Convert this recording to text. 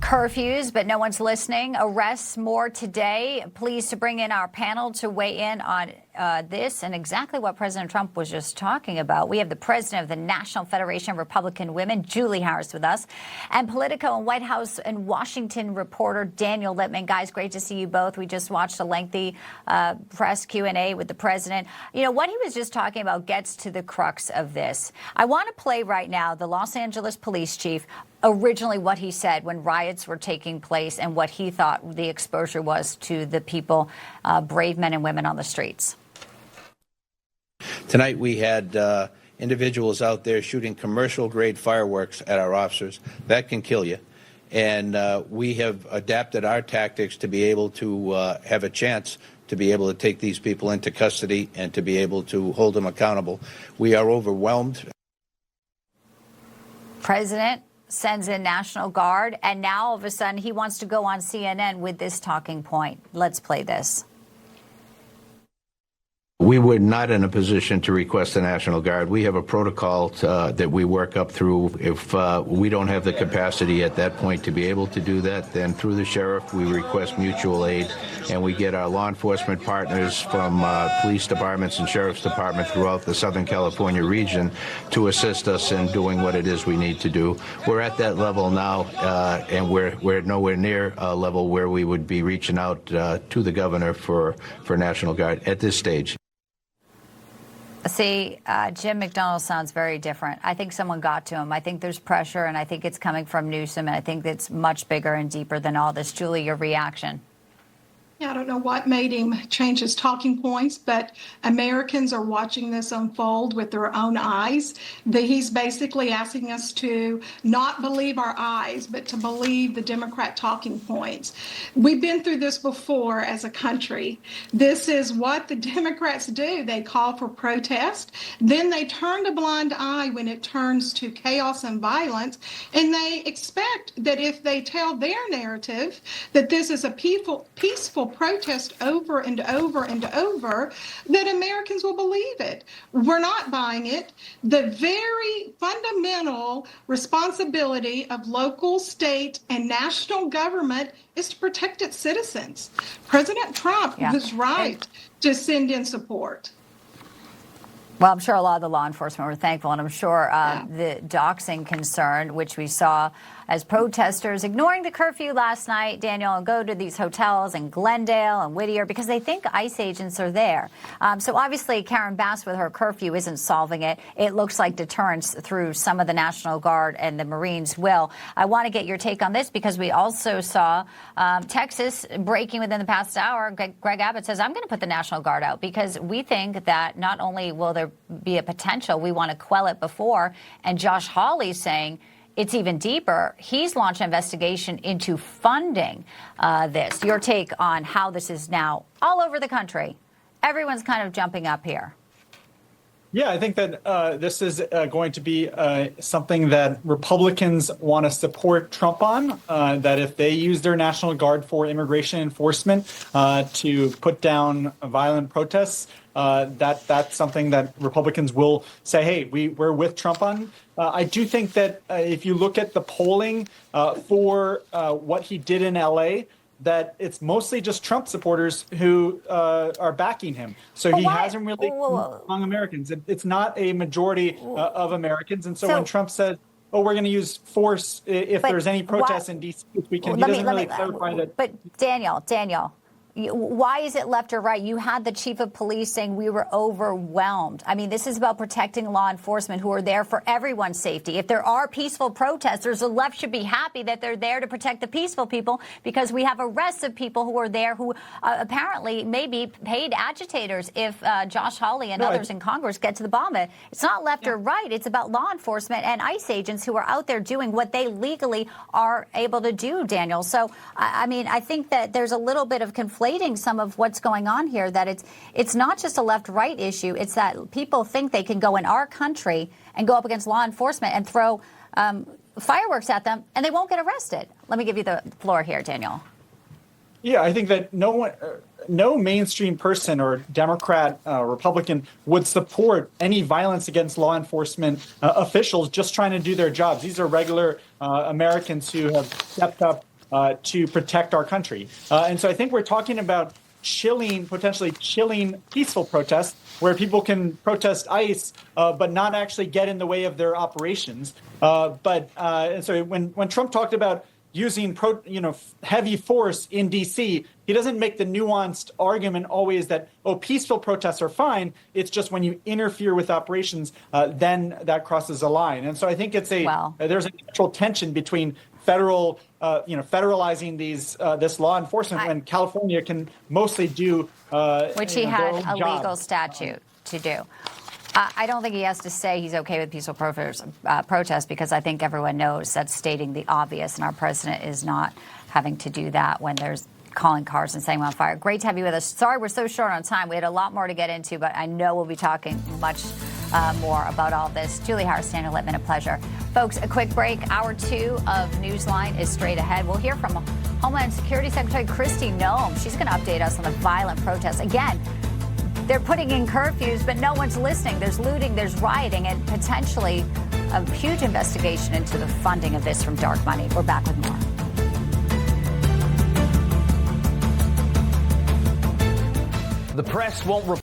Curfews, but no one's listening. Arrests more today. Pleased to bring in our panel to weigh in on this and exactly what President Trump was just talking about. We have the president of the National Federation of Republican Women, Julie Harris, with us, and Politico and White House and Washington reporter Daniel Lippman. Guys, great to see you both. We just watched a lengthy press Q&A with the president. You know, what he was just talking about gets to the crux of this. I want to play right now the Los Angeles police chief, originally what he said when riots were taking place and what he thought the exposure was to the people, brave men and women on the streets. Tonight we had individuals out there shooting commercial-grade fireworks at our officers. That can kill you. And we have adapted our tactics to be able to have a chance to be able to take these people into custody and to be able to hold them accountable. We are overwhelmed. President sends in National Guard, and now all of a sudden he wants to go on CNN with this talking point. Let's play this. We were not in a position to request the National Guard. We have a protocol that we work up through. If we don't have the capacity at that point to be able to do that, then through the sheriff, we request mutual aid, and we get our law enforcement partners from police departments and sheriff's department throughout the Southern California region to assist us in doing what it is we need to do. We're at that level now, and we're nowhere near a level where we would be reaching out to the governor for National Guard at this stage. See, Jim McDonnell sounds very different. I think someone got to him. I think there's pressure, and I think it's coming from Newsom, and I think it's much bigger and deeper than all this. Julie, your reaction? Yeah, I don't know what made him change his talking points, but Americans are watching this unfold with their own eyes. He's basically asking us to not believe our eyes, but to believe the Democrat talking points. We've been through this before as a country. This is what the Democrats do. They call for protest, then they turn a blind eye when it turns to chaos and violence, and they expect that if they tell their narrative that this is a peaceful protest over and over and over, that Americans will believe it. We're not buying it. The very fundamental responsibility of local, state, and national government is to protect its citizens. President Trump was right to send in support. Well, I'm sure a lot of the law enforcement were thankful, and I'm sure the doxing concern, which we saw as protesters ignoring the curfew last night, Daniel, and go to these hotels in Glendale and Whittier because they think ICE agents are there. So obviously Karen Bass with her curfew isn't solving it. It looks like deterrence through some of the National Guard and the Marines will. I want to get your take on this because we also saw Texas breaking within the past hour. Greg Abbott says, I'm going to put the National Guard out because we think that not only will there be a potential, we want to quell it before. And Josh Hawley saying, it's even deeper. He's launched an investigation into funding this. Your take on how this is now all over the country. Everyone's kind of jumping up here. Yeah, I think that this is going to be something that Republicans want to support Trump on, that if they use their National Guard for immigration enforcement to put down violent protests, that's something that Republicans will say, hey, we're with Trump on. I do think that if you look at the polling for what he did in L.A., that it's mostly just Trump supporters who are backing him. So he hasn't really among Americans. It's not a majority of Americans. And so when Trump says, oh, we're going to use force if there's any protests in D.C. this weekend, he doesn't really clarify that. But Daniel, why is it left or right? You had the chief of police saying we were overwhelmed. I mean, this is about protecting law enforcement who are there for everyone's safety. If there are peaceful protesters, the left should be happy that they're there to protect the peaceful people because we have arrests of people who are there who apparently may be paid agitators if Josh Hawley and others in Congress get to the bottom of it. It's not left or right. It's about law enforcement and ICE agents who are out there doing what they legally are able to do, Daniel. So, I mean, I think that there's a little bit of conflation some of what's going on here, that it's not just a left-right issue. It's that people think they can go in our country and go up against law enforcement and throw fireworks at them, and they won't get arrested. Let me give you the floor here, Daniel. Yeah, I think that no mainstream person or Democrat, Republican would support any violence against law enforcement officials just trying to do their jobs. These are regular Americans who have stepped up to protect our country. And so I think we're talking about potentially chilling peaceful protests where people can protest ICE, but not actually get in the way of their operations. And so when Trump talked about using heavy force in D.C., he doesn't make the nuanced argument always that, peaceful protests are fine. It's just when you interfere with operations, then that crosses a line. And so I think there's a natural tension between federalizing this law enforcement when California can mostly do which he had a legal statute to do. I don't think he has to say he's okay with peaceful protests because I think everyone knows that's stating the obvious, and our president is not having to do that when there's calling cars and setting them on fire. Great to have you with us. Sorry we're so short on time. We had a lot more to get into, but I know we'll be talking much more about all this. Julie Harris, Daniel Littman, a pleasure. Folks, a quick break. Hour 2 of Newsline is straight ahead. We'll hear from Homeland Security Secretary Kristi Noem. She's going to update us on the violent protests. Again, they're putting in curfews, but no one's listening. There's looting, there's rioting, and potentially a huge investigation into the funding of this from dark money. We're back with more. The press won't